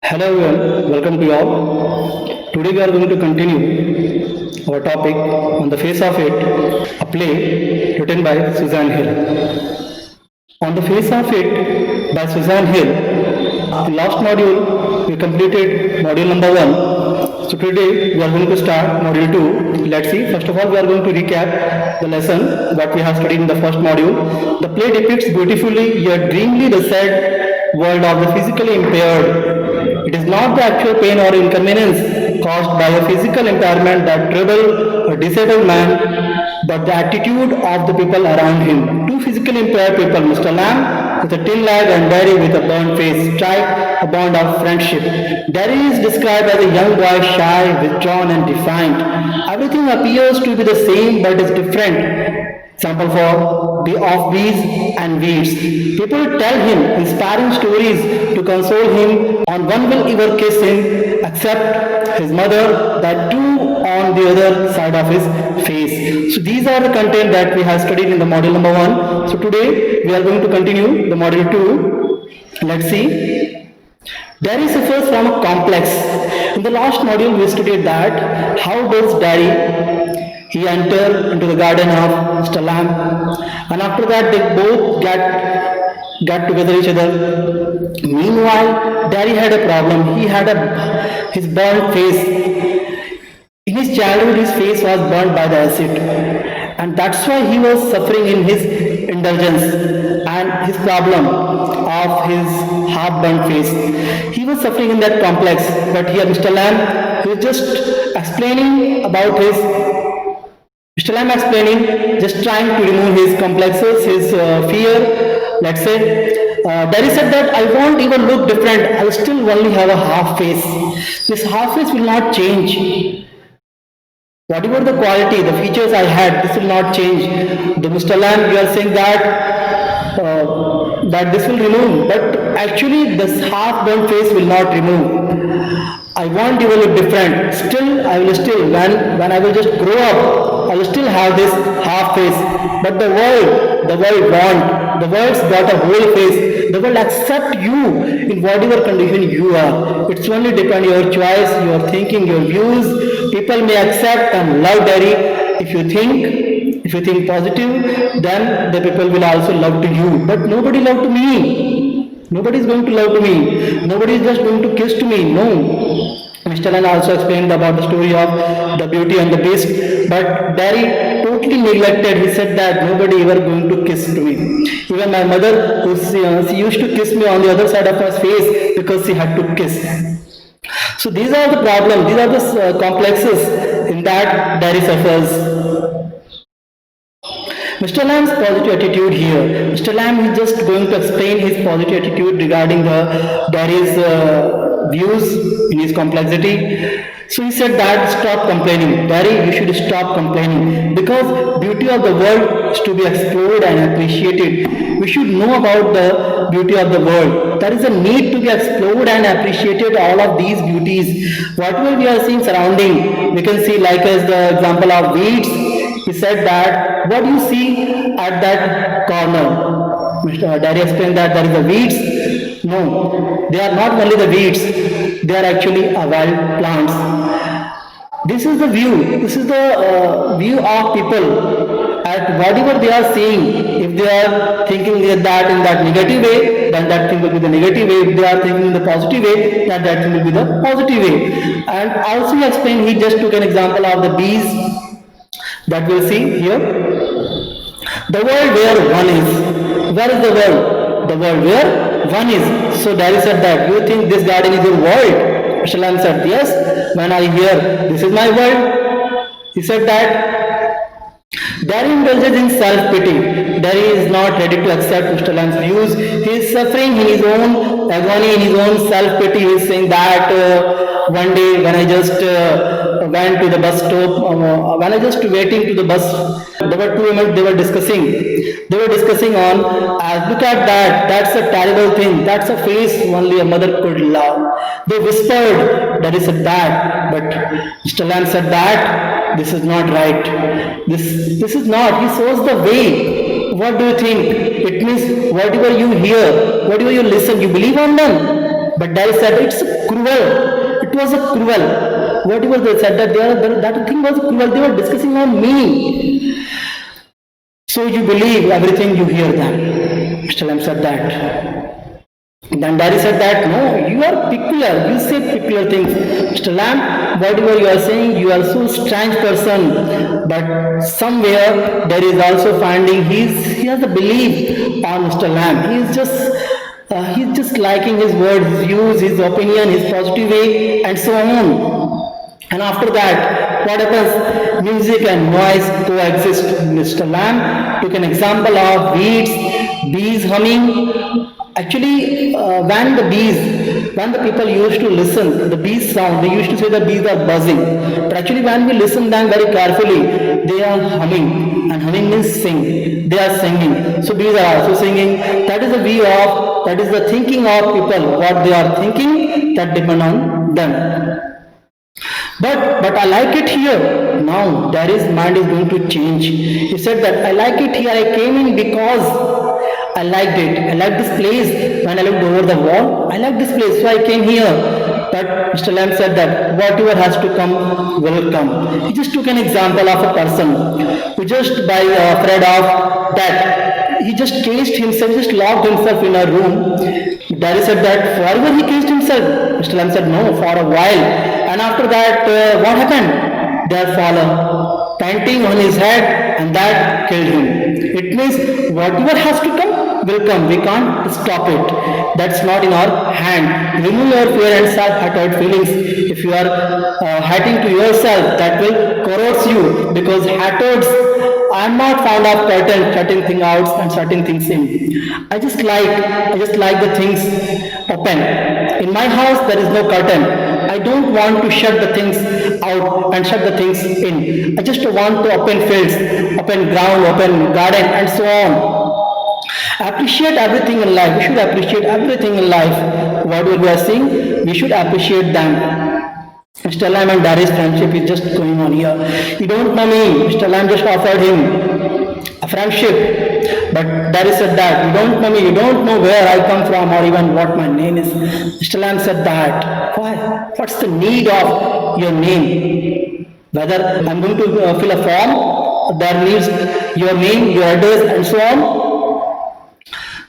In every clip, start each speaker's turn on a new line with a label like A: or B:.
A: Hello everyone, welcome to you all. Today we are going to continue our topic on the face of it, a play written by Suzanne Hill. On the face of it by Suzanne Hill, in last module we completed module number 1. So today we are going to start module 2. Let's see, first of all we are going to recap the lesson that we have studied in the first module. The play depicts beautifully yet dreamily the sad world of the physically impaired. It is not the actual pain or inconvenience caused by a physical impairment that trouble a disabled man, but the attitude of the people around him. Two physically impaired people, Mr. Lamb with a thin leg and Derry with a burnt face, strike a bond of friendship. Derry is described as a young boy, shy, withdrawn and defiant. Everything appears to be the same but is different. Example for of bees and weeds. People tell him inspiring stories to console him. On one will ever kiss him except his mother, that too on the other side of his face. So these are the content that we have studied in the module number 1. So today we are going to continue the module 2. Let's see. Derry suffers from a complex. In the last module we studied that how does Derry he entered into the garden of Mr. Lamb, and after that they both get together each other. Meanwhile, Derry had a problem. He had his burnt face. In his childhood, his face was burnt by the acid, and that's why he was suffering in his indulgence and his problem of his half-burnt face. He was suffering in that complex. But here, Mr. Lamb is just explaining about his Mr. Lamb explaining, just trying to remove his complexes, his fear, let's say. Derry said that I won't even look different, I will still only have a half face. This half face will not change. Whatever the quality, the features I had, this will not change. The Mr. Lamb, you are saying that this will remove, but actually this half burnt face will not remove. I won't even look different. Still, I will still, when I will just grow up, I will still have this half face. But the world won't. The world's got a whole face. The world accept you in whatever condition you are. It's only depend your choice, your thinking, your views. People may accept and love Derry. If you think positive, then the people will also love to you. But nobody love to me. Nobody is going to love to me. Nobody is just going to kiss to me. No. Mr. Lamb also explained about the story of the Beauty and the Beast. But Derry totally neglected. He said that nobody ever going to kiss to me. Even my mother, she used to kiss me on the other side of her face because she had to kiss. So these are the problems. These are the complexes in that Derry suffers. Mr. Lamb's positive attitude here. Mr. Lamb is just going to explain his positive attitude regarding the Derry's views in his complexity. So he said that stop complaining. Derry, you should stop complaining because beauty of the world is to be explored and appreciated. We should know about the beauty of the world. There is a need to be explored and appreciated all of these beauties. Whatever we are seeing surrounding, we can see like as the example of weeds. He said that what do you see at that corner? Mr. Derry explained that there is a weeds. No, they are not only the weeds, they are actually a wild plants. This is the view. This is the view of people at whatever they are seeing. If they are thinking that in that negative way, then that thing will be the negative way. If they are thinking in the positive way, then that thing will be the positive way. And also he explained, he just took an example of the bees that we'll see here. The world where one is. Where is the world? The world where one is. So Derry said that, you think this garden is your world? Mr. Lamb said, yes. When I hear, this is my world. He said that Derry indulges in self-pity. Derry is not ready to accept Mr. Lamb's views. He is suffering in his own agony, in his own self-pity. He is saying that one day when I just went to the bus stop, when I just waiting to the bus, there were two women, they were discussing on, look at that, that's a terrible thing, that's a face only a mother could love. They whispered, that is bad, but Mr. Lamb said that this is not right. This is not, he shows the way. What do you think? It means whatever you hear, whatever you listen, you believe on them. But Derry said it's a cruel. It was a cruel. Whatever they said that that thing was cruel. They were discussing on me. So you believe everything you hear them. Mr. Lam said that. Then Daddy said that, no, you are peculiar, you say peculiar things. Mr. Lamb, whatever you are saying, you are so strange person. But somewhere there is also finding he has a belief on Mr. Lamb. He's just liking his words, his views, his opinion, his positive way, and so on. And after that, what happens? Music and noise coexist. Mr. Lamb took an example of bees humming. Actually, when the people used to listen, the bees sound, they used to say the bees are buzzing. But actually, when we listen them very carefully, they are humming, and humming means sing. They are singing. So bees are also singing. That is the thinking of people. What they are thinking, that depend on them. But I like it here. Now, Daddy's mind is going to change. He said that I like it here. I came in because I liked it. I liked this place. When I looked over the wall, I liked this place, so I came here. But Mr. Lamb said that whatever has to come will come. He just took an example of a person who just by afraid of that, he just caged himself, just locked himself in a room. Daddy said that forever he caged himself. Mr. Lamb said no, for a while. And after that, what happened? There fell a painting on his head, and that killed him. It means whatever has to come will come. We can't stop it. That's not in our hand. Remove your fear and self-hatred feelings. If you are hating to yourself, that will corrode you, because hatards, I am not fond of cutting things out and shutting things in. I just like the things open. In my house there is no curtain. I don't want to shut the things out and shut the things in. I just want to open fields, open ground, open garden, and so on. Appreciate everything in life. We should appreciate everything in life. Whatever we are seeing, we should appreciate them. Mr. Lamb and Daddy's friendship is just going on here. You don't know me. Mr. Lamb just offered him a friendship. But Daddy said that, you don't know me, you don't know where I come from or even what my name is. Mr. Lamb said that. Why? What's the need of your name? Whether I'm going to fill a form, there needs your name, your address, and so on.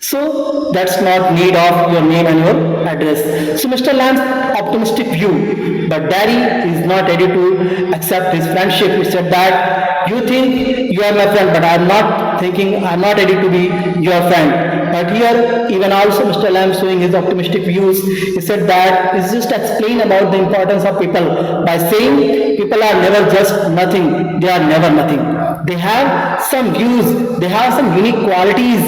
A: So that's not need of your name and your address. So Mr. Lamb's optimistic view, but Daddy is not ready to accept his friendship. He said that you think you are my friend, but I'm not ready to be your friend. But here, even also Mr. Lamb showing his optimistic views, he said that he's just explain about the importance of people by saying people are never just nothing, they are never nothing. They have some views, they have some unique qualities.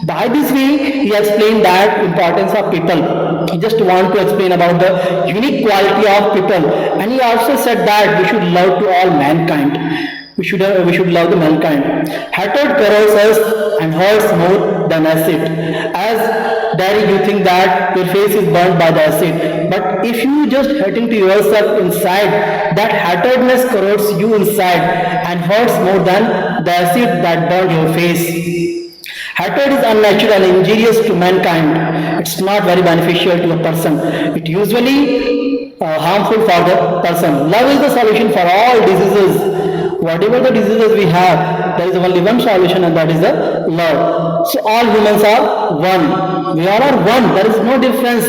A: By this way, he explained that importance of people. He just want to explain about the unique quality of people, and he also said that we should love to all mankind. We should love the mankind. Hatred corrodes us and hurts more than acid. As Daddy, you think that your face is burned by the acid, but if you just hating to yourself inside, that hatredness corrodes you inside and hurts more than the acid that burned your face. Hatred is unnatural and injurious to mankind. It's not very beneficial to a person. It usually harmful for the person. Love is the solution for all diseases. Whatever the diseases we have, there is only one solution, and that is the love. So all humans are one. We all are one. There is no difference.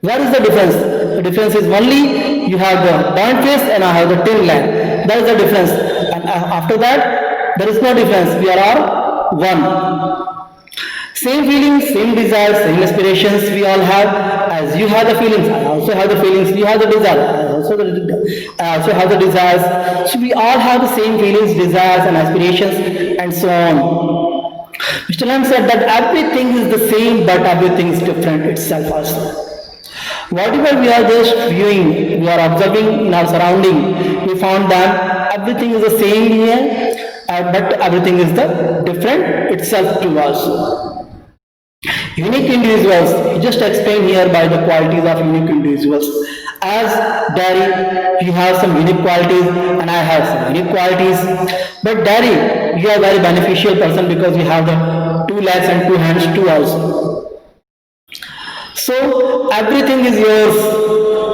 A: Where is the difference? The difference is only you have the burnt face and I have the tin lamp. That is the difference. And after that, there is no difference. We are all one. Same feelings, same desires, same aspirations we all have. As you have the feelings, I also have the feelings. You have the desire, I also have the desires. So we all have the same feelings, desires, and aspirations, and so on. Mr. Lamb said that everything is the same, but everything is different itself also. Whatever we are just viewing, we are observing in our surrounding, we found that everything is the same here, but everything is the different itself too also. Unique individuals, he just explained here by the qualities of unique individuals. As Daddy, you have some unique qualities and I have some unique qualities. But Daddy, you are a very beneficial person because you have the 2 legs and 2 hands too also. So everything is yours.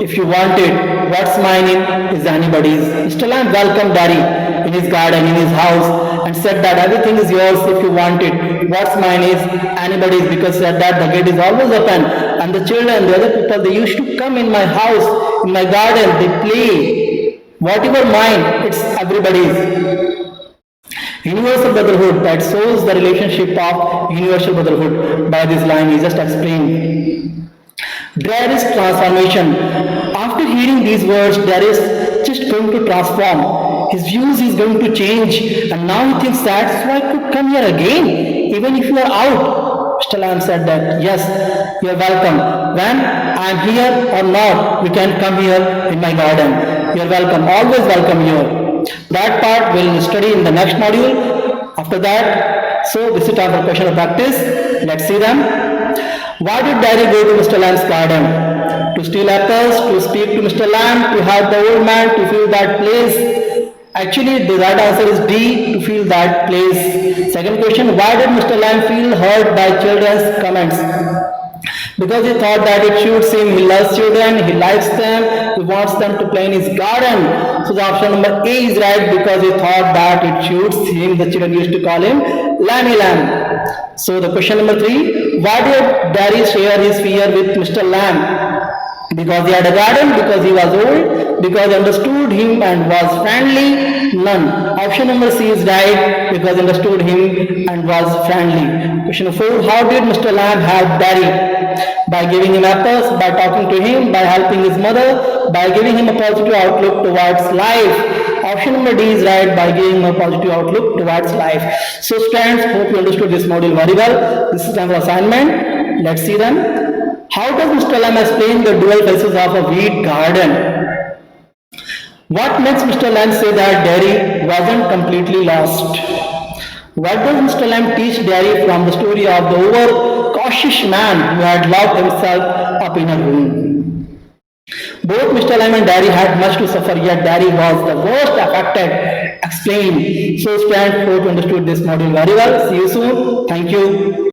A: if you want it. What's mine is anybody's. Mr. Lamb welcomed Daddy in his garden, in his house, and said that everything is yours if you want it. What's mine is anybody's, because said that the gate is always open, and the children, the other people, they used to come in my house, in my garden, they play. Whatever mine, it's everybody's. Universal brotherhood, that shows the relationship of universal brotherhood by this line he just explained. There is transformation. After hearing these words, there is just going to transform. His views is going to change, and now he thinks that, so I could come here again, even if you are out. Mr. Lamb said that, yes, you are welcome. When I am here or not, you can come here in my garden. You are welcome, always welcome here. That part we'll study in the next module. After that, so this is time for question of practice. Let's see them. Why did Daddy go to Mr. Lamb's garden? To steal apples, to speak to Mr. Lamb, to help the old man, to fill that place. Actually, the right answer is D, to fill that place. Second question, why did Mr. Lamb feel hurt by children's comments? Because he thought that it suits him, he loves children, he likes them, he wants them to play in his garden. So the option number A is right, because he thought that it suits him. The children used to call him Lammy Lamb. So the question number 3, why did Daddy share his fear with Mr. Lamb? Because he had a garden, because he was old, because he understood him and was friendly? None. Option number C is right, because he understood him and was friendly. Question number 4, how did Mr. Lamb help Daddy? By giving him apples, by talking to him, by helping his mother, by giving him a positive outlook towards life. Option number D is right, by giving him a positive outlook towards life. So students, hope you understood this module very well. This is time for assignment. Let's see them. How does Mr. Lamb explain the dual faces of a wheat garden? What makes Mr. Lamb say that Daddy wasn't completely lost? What does Mr. Lamb teach Daddy from the story of the overcautious man who had locked himself up in a room? Both Mr. Lamb and Daddy had much to suffer, yet Daddy was the worst affected. Explain. So, students, hope you understood this module very well. See you soon. Thank you.